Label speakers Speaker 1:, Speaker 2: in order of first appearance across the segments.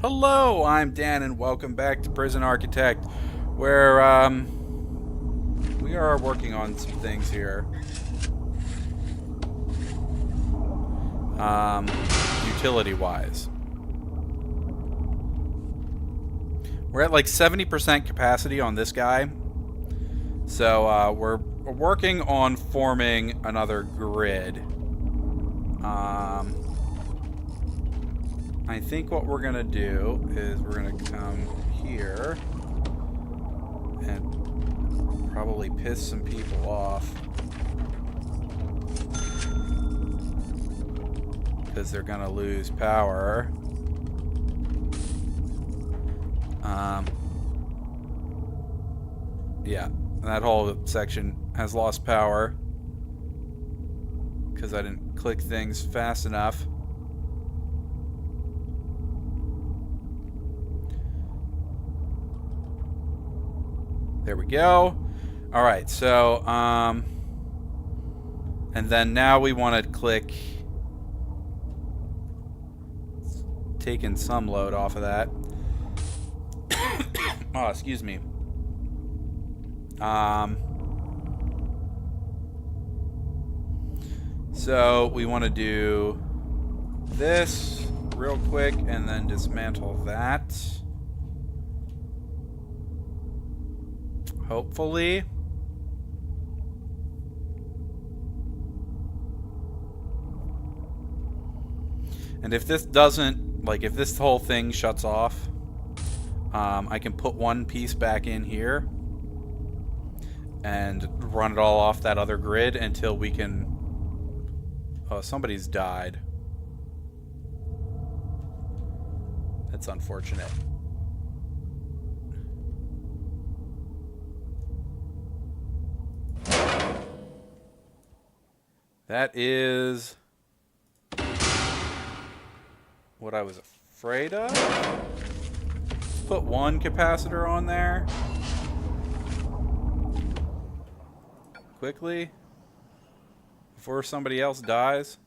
Speaker 1: Hello, I'm Dan, and welcome back to Prison Architect, where we are working on some things here. Utility-wise, we're at like 70% capacity on this guy, so we're working on forming another grid. I think what we're gonna do is we're gonna come here and probably piss some people off because they're gonna lose power. Yeah, that whole section has lost power because I didn't click things fast enough. There we go. All right, so and then now we want to click taking some load off of that. Oh, excuse me. So we want to do this real quick and then dismantle that. Hopefully. And if this doesn't, like if this whole thing shuts off, I can put one piece back in here and run it all off that other grid until we can... Oh, somebody's died. That's unfortunate. That is what I was afraid of. Put one capacitor on there. Quickly. Before somebody else dies.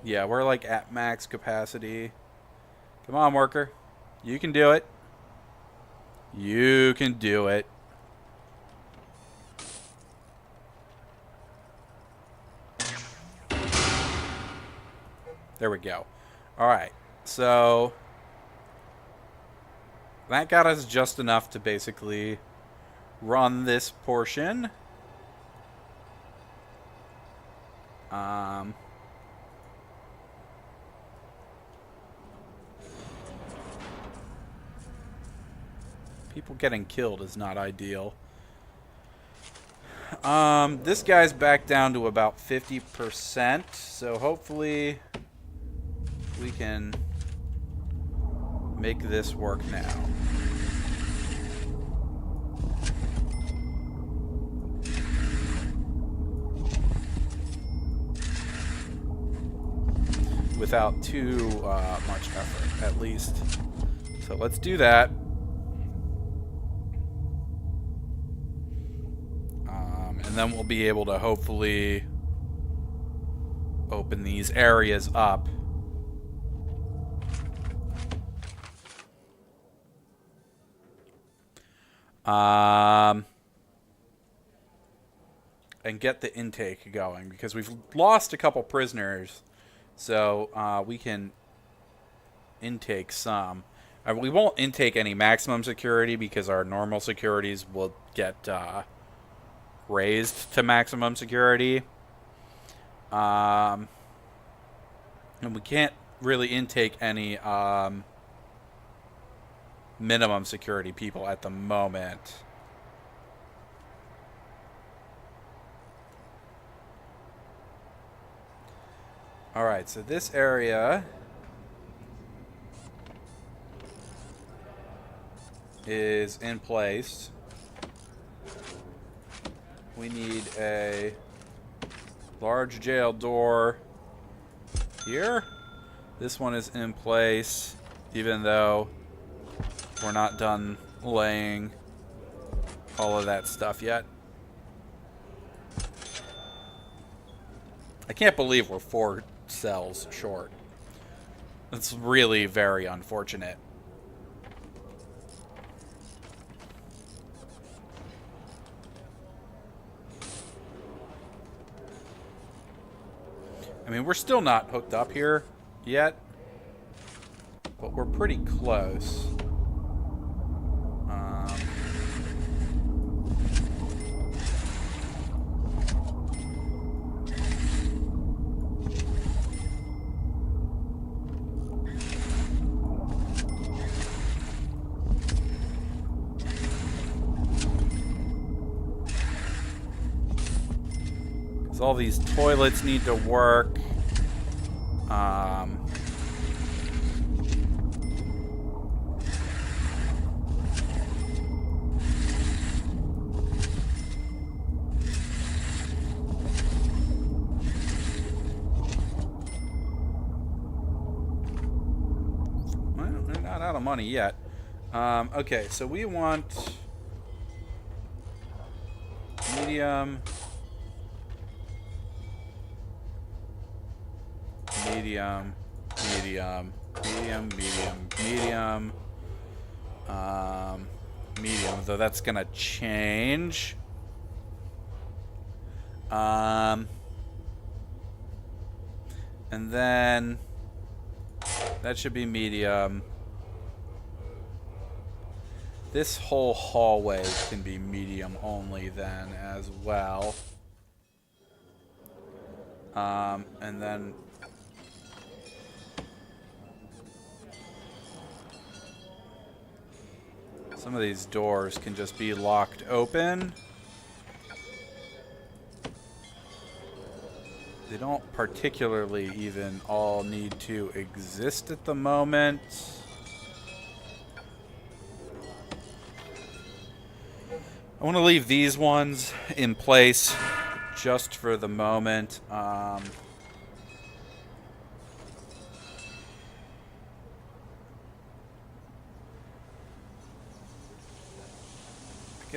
Speaker 1: Yeah, we're like at max capacity. Come on, worker. You can do it. You can do it. There we go. Alright, so that got us just enough to basically run this portion. People getting killed is not ideal. This guy's back down to about 50%, so hopefully we can make this work now. Without too much effort, at least. So let's do that. And then we'll be able to hopefully open these areas up. And get the intake going, because we've lost a couple prisoners, so we can intake some. We won't intake any maximum security because our normal securities will get raised to maximum security. And we can't really intake any minimum security people at the moment. Alright, so this area is in place. We need a large jail door here. This one is in place, even though we're not done laying all of that stuff yet. I can't believe we're 4 cells short. That's really very unfortunate. I mean, we're still not hooked up here yet, but we're pretty close. All these toilets need to work. Well, they're not out of money yet. Okay, so we want medium. Medium, medium, medium, medium, medium, medium, though that's gonna change. And then that should be medium. This whole hallway can be medium only then as well. And then some of these doors can just be locked open. They don't particularly even all need to exist at the moment. I want to leave these ones in place just for the moment. I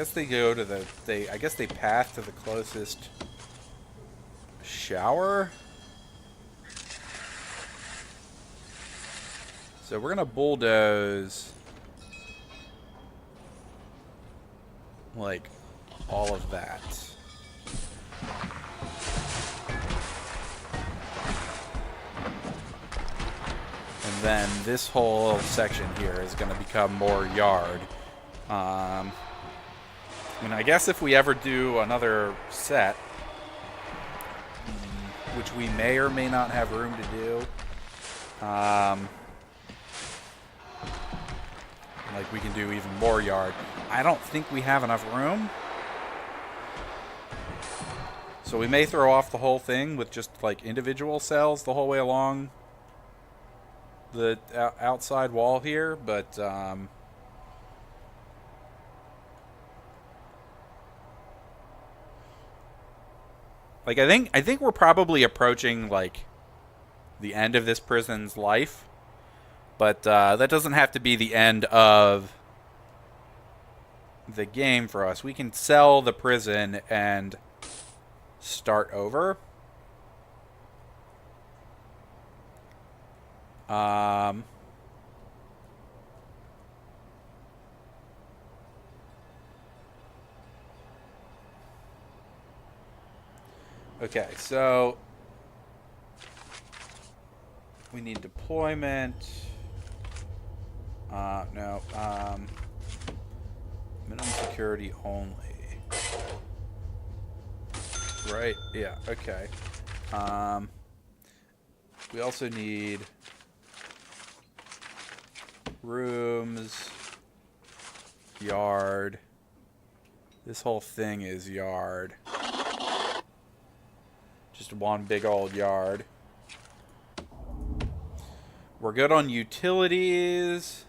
Speaker 1: guess they go to the I guess they path to the closest shower. So we're gonna bulldoze like all of that. And then this whole section here is gonna become more yard. I mean, I guess if we ever do another set, which we may or may not have room to do, like we can do even more yard. I don't think we have enough room. So we may throw off the whole thing with just like individual cells the whole way along the outside wall here, but like I think we're probably approaching like the end of this prison's life, but that doesn't have to be the end of the game for us. We can sell the prison and start over. Okay, so we need deployment. No. Minimum security only. Right? Yeah, okay. We also need rooms, yard. This whole thing is yard. Just one big old yard. We're good on utilities.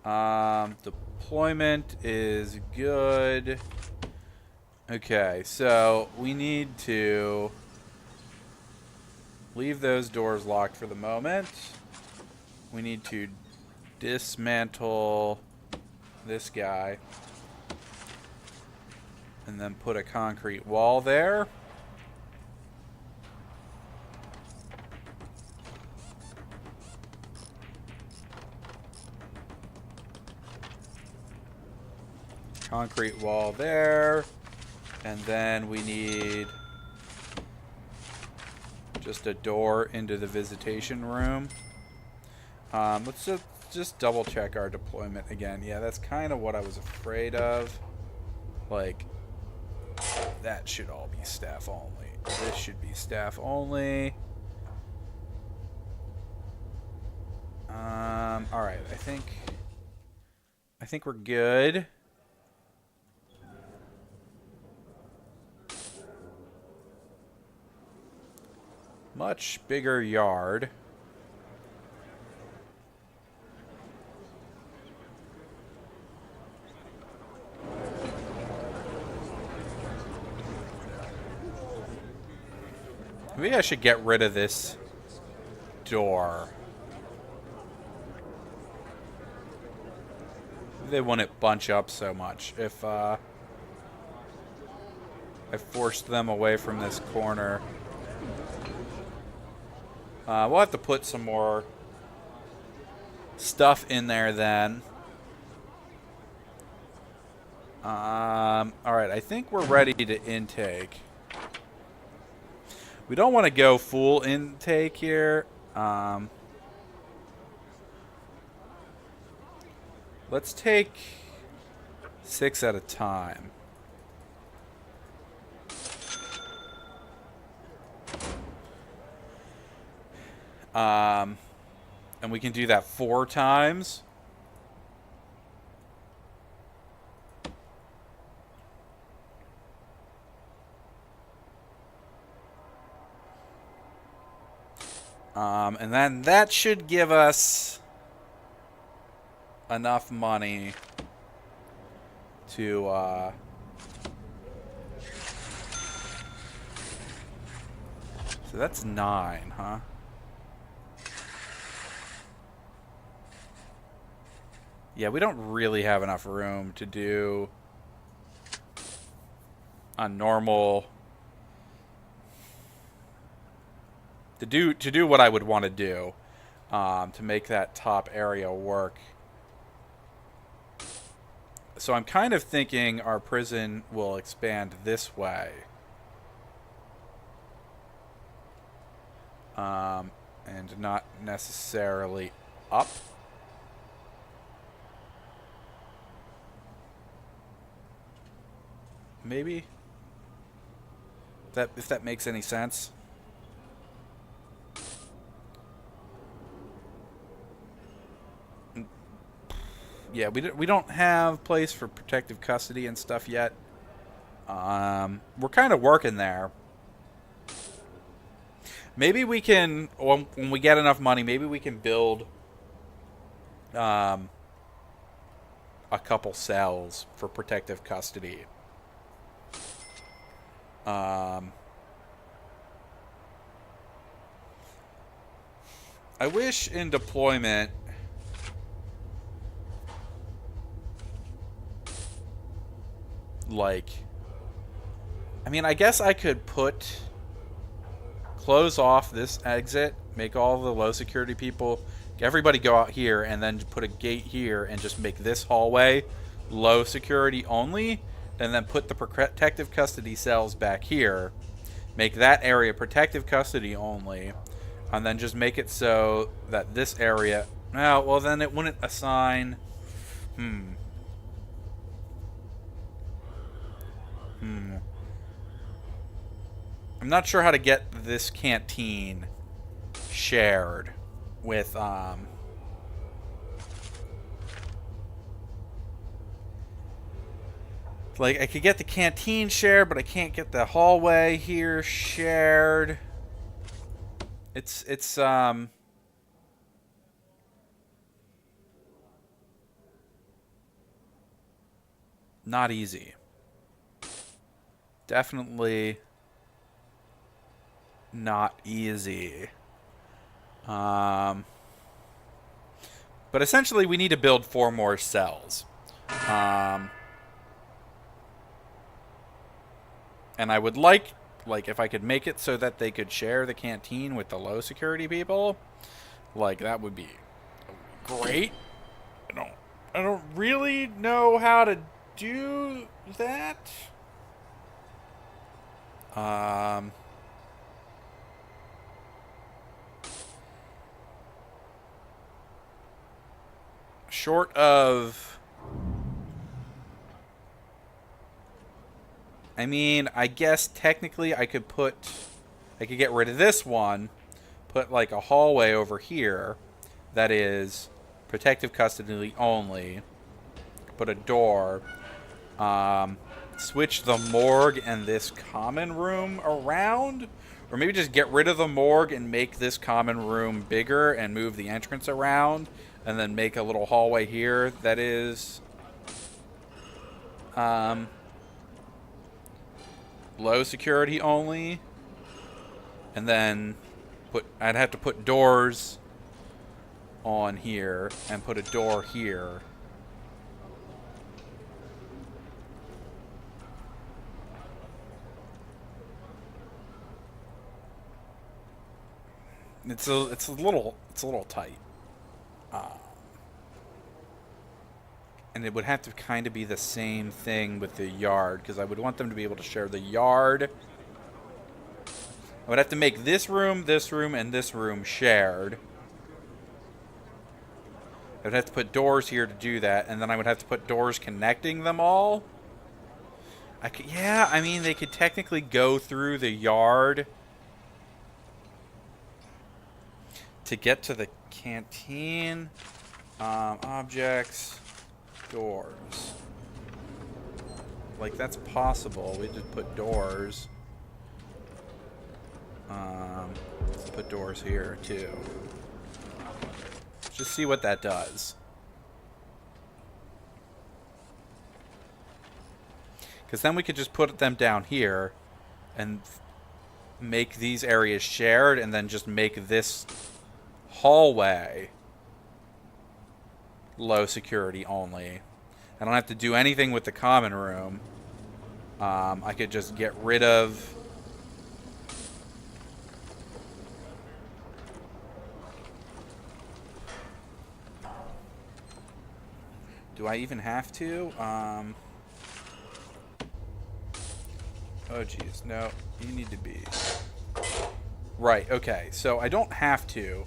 Speaker 1: Deployment is good. Okay, so we need to leave those doors locked for the moment. We need to dismantle this guy. And then put a concrete wall there. Concrete wall there. And then we need just a door into the visitation room. Let's just double check our deployment again. Yeah, that's kind of what I was afraid of. Like, that should all be staff only. This should be staff only. Alright, I think we're good. Much bigger yard. Maybe I should get rid of this door. They wouldn't bunch up so much if I forced them away from this corner. We'll have to put some more stuff in there then. Alright, I think we're ready to intake. We don't want to go full intake here. Let's take 6 at a time. And we can do that 4 times. And then that should give us enough money to so that's 9, huh? Yeah, we don't really have enough room to do a normal to do what I would want to do to make that top area work. So I'm kind of thinking our prison will expand this way. And not necessarily up. Maybe? If that makes any sense. Yeah, we don't have place for protective custody and stuff yet. We're kind of working there. Maybe we can, when we get enough money, maybe we can build a couple cells for protective custody. I wish in deployment like, I mean, I guess I could close off this exit, make all the low security people, everybody go out here, and then put a gate here and just make this hallway low security only, and then put the protective custody cells back here, make that area protective custody only, and then just make it so that this area, oh, well then it wouldn't assign, I'm not sure how to get this canteen shared with, like, I could get the canteen shared, but I can't get the hallway here shared. It's not easy. Definitely not easy. But essentially we need to build 4 more cells. And I would like if I could make it so that they could share the canteen with the low security people, like that would be great. I don't really know how to do that. Um, Short of, I mean, I guess technically I could get rid of this one, put like a hallway over here that is protective custody only, put a door, switch the morgue and this common room around, or maybe just get rid of the morgue and make this common room bigger and move the entrance around, and then make a little hallway here that is low security only, and then I'd have to put doors on here and put a door here. It's a little tight, and it would have to kind of be the same thing with the yard, because I would want them to be able to share the yard. I would have to make this room, and this room shared. I would have to put doors here to do that, and then I would have to put doors connecting them all. I mean, they could technically go through the yard to get to the canteen. Objects, doors. Like, that's possible. We just put doors. Let's put doors here, too. Just see what that does. Because then we could just put them down here and make these areas shared, and then just make this hallway low security only. I don't have to do anything with the common room. I could just get rid of do I even have to? Oh geez, no, you need to be right. Okay, so I don't have to.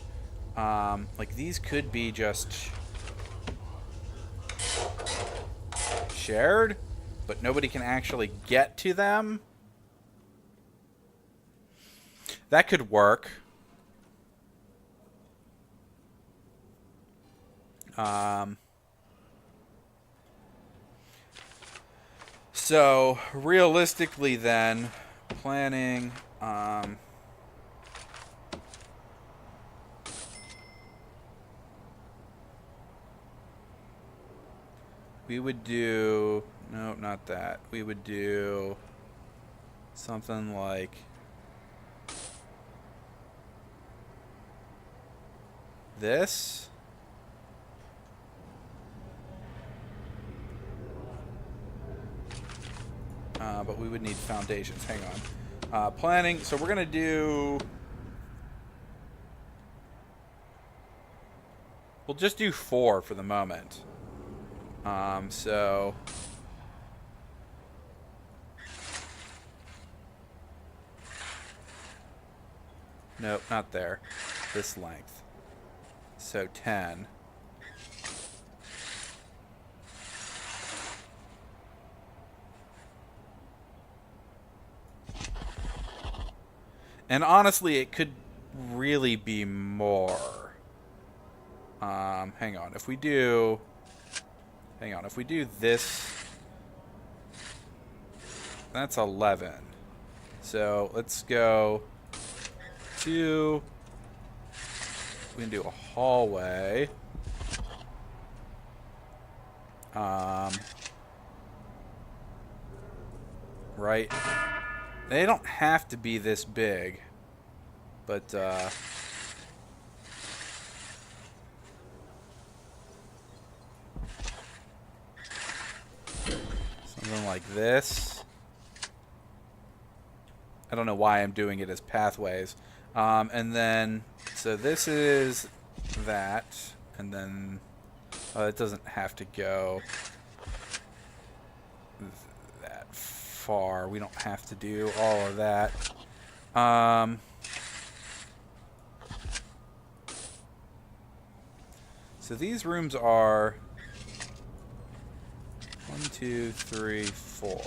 Speaker 1: Like, these could be just shared, but nobody can actually get to them. That could work. So realistically then, planning, we would do, no, not that. We would do something like this. But we would need foundations. Hang on. Planning. So we're going to do... We'll just do 4 for the moment. So... Nope, not there. This length. So 10. And honestly, it could really be more. Hang on. If we do this, that's 11. So let's go to, we can do a hallway. Right. They don't have to be this big, but something like this. I don't know why I'm doing it as pathways. And then, so this is that, and then it doesn't have to go that far. We don't have to do all of that. So these rooms are 1, 2, 3, 4.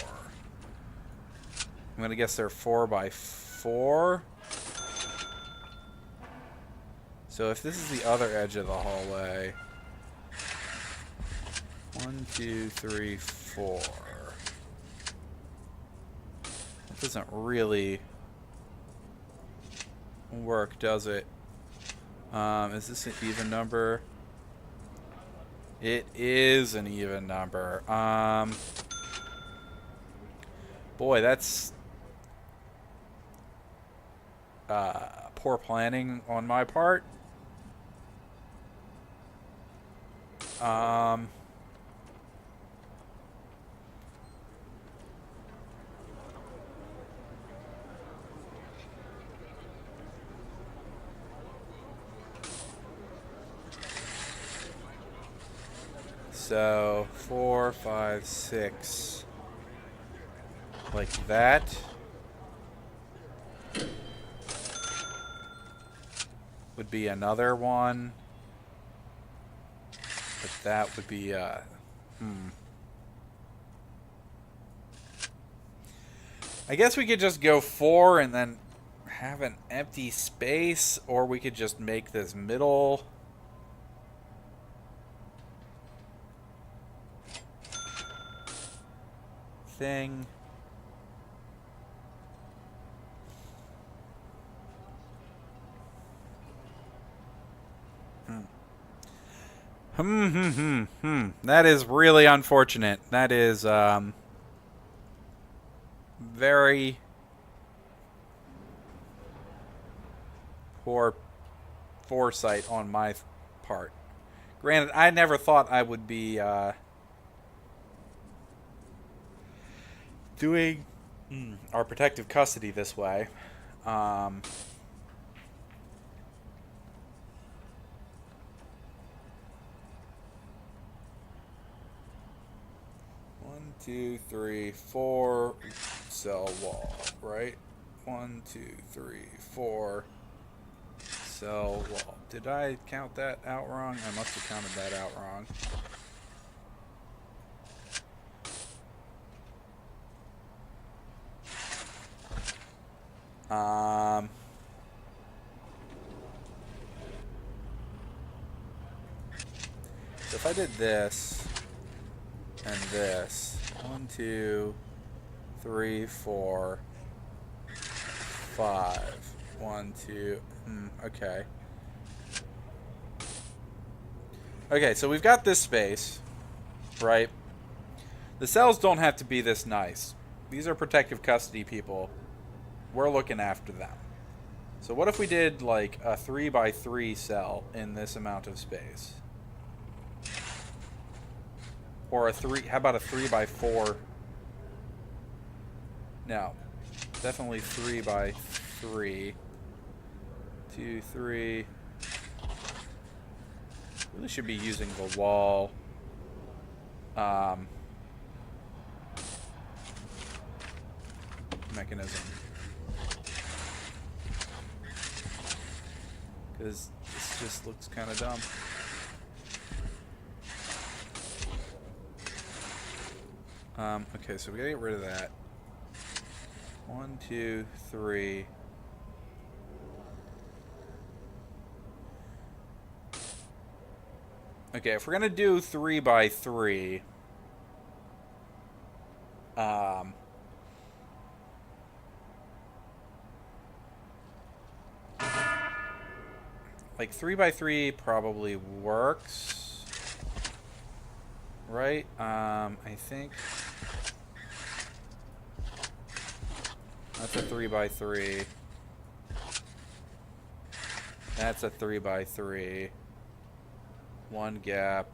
Speaker 1: I'm gonna guess they're 4 by 4. So if this is the other edge of the hallway, 1, 2, 3, 4. That doesn't really work, does it? Is this an even number? It is an even number. Boy, that's poor planning on my part. So 4, 5, 6, like that. Would be another one. But that would be I guess we could just go 4 and then have an empty space, or we could just make this middle thing. That is really unfortunate. That is very poor foresight on my part. Granted, I never thought I would be doing our protective custody this way. 1, 2, 3, 4 cell wall, right? 1, 2, 3, 4 cell wall. Did I count that out wrong? I must have counted that out wrong. So if I did this and this, 1, 2, 3, 4, 5, 1, 2, okay. Okay, so we've got this space, right? The cells don't have to be this nice. These are protective custody people. We're looking after them. So what if we did like a 3 by 3 cell in this amount of space? Or a 3, how about a 3 by 4? No. Definitely 3 by 3. 2, 3. Really should be using the wall. Mechanism. Because this just looks kind of dumb. Okay, so we gotta get rid of that. 1, 2, 3. Okay, if we're gonna do 3 by 3, like 3 by 3 probably works, right? I think that's a 3 by 3. That's a 3 by 3. One gap,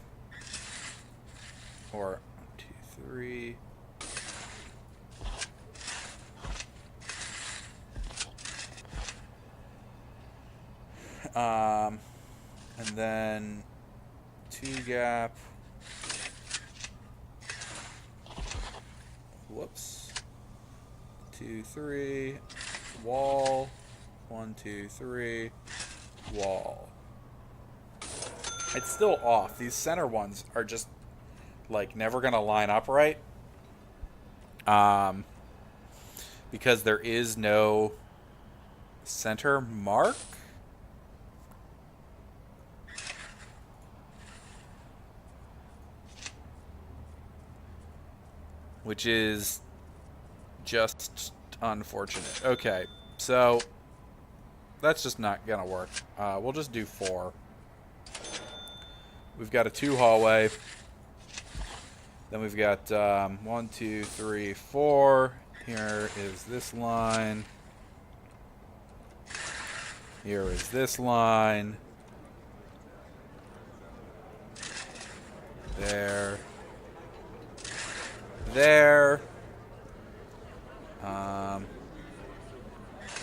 Speaker 1: or 1, 2, 3. And then 2 gap. Whoops. 2, 3. Wall. 1, 2, 3. Wall. It's still off. These center ones are just like never gonna line up right. Because there is no center mark. Which is just unfortunate. Okay, so that's just not gonna work. We'll just do 4. We've got a 2 hallway. Then we've got 1, 2, 3, 4. Here is this line. Here is this line. There. There.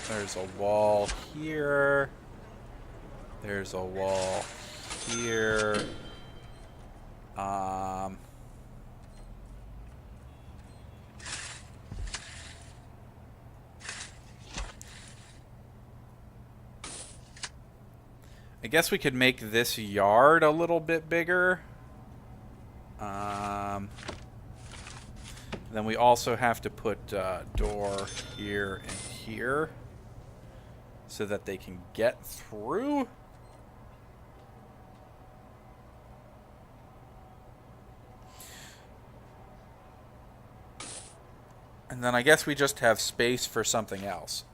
Speaker 1: There's a wall here. There's a wall here. I guess we could make this yard a little bit bigger. Then we also have to put a door here and here so that they can get through. And then I guess we just have space for something else.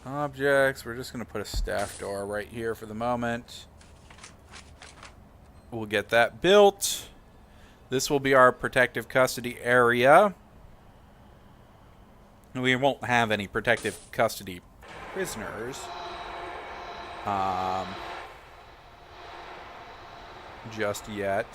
Speaker 1: Objects, we're just going to put a staff door right here for the moment. We'll get that built. This will be our protective custody area. We won't have any protective custody prisoners. Just yet.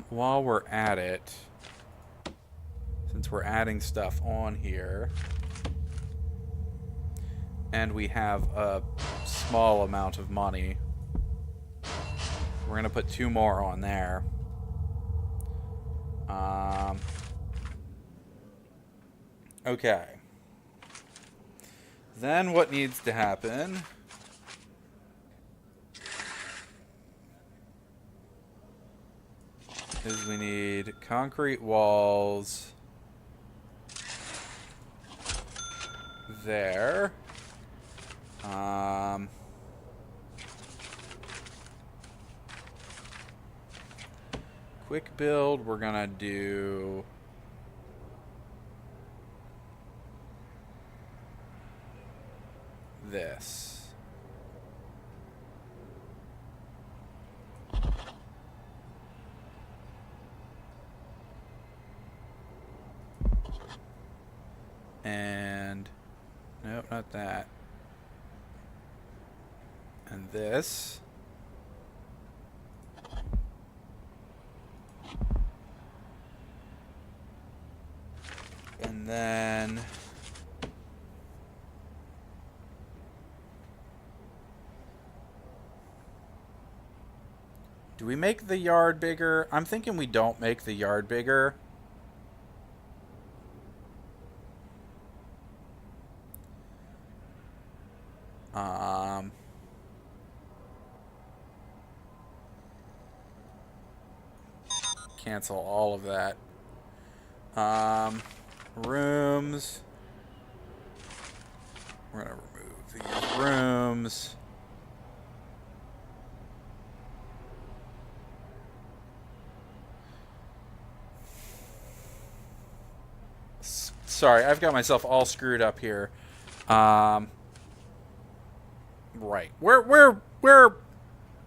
Speaker 1: While we're at it, since we're adding stuff on here, and we have a small amount of money, we're going to put 2 more on there. Okay. Then what needs to happen is we need concrete walls there. Quick build, we're gonna do this. And nope, not that. And this. And then do we make the yard bigger? I'm thinking we don't make the yard bigger. Cancel all of that. Rooms. We're going to remove these rooms. Sorry, I've got myself all screwed up here. Right. We're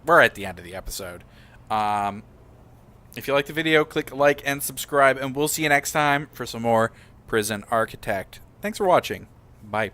Speaker 1: at the end of the episode. If you like the video, click like and subscribe, and we'll see you next time for some more Prison Architect. Thanks for watching. Bye.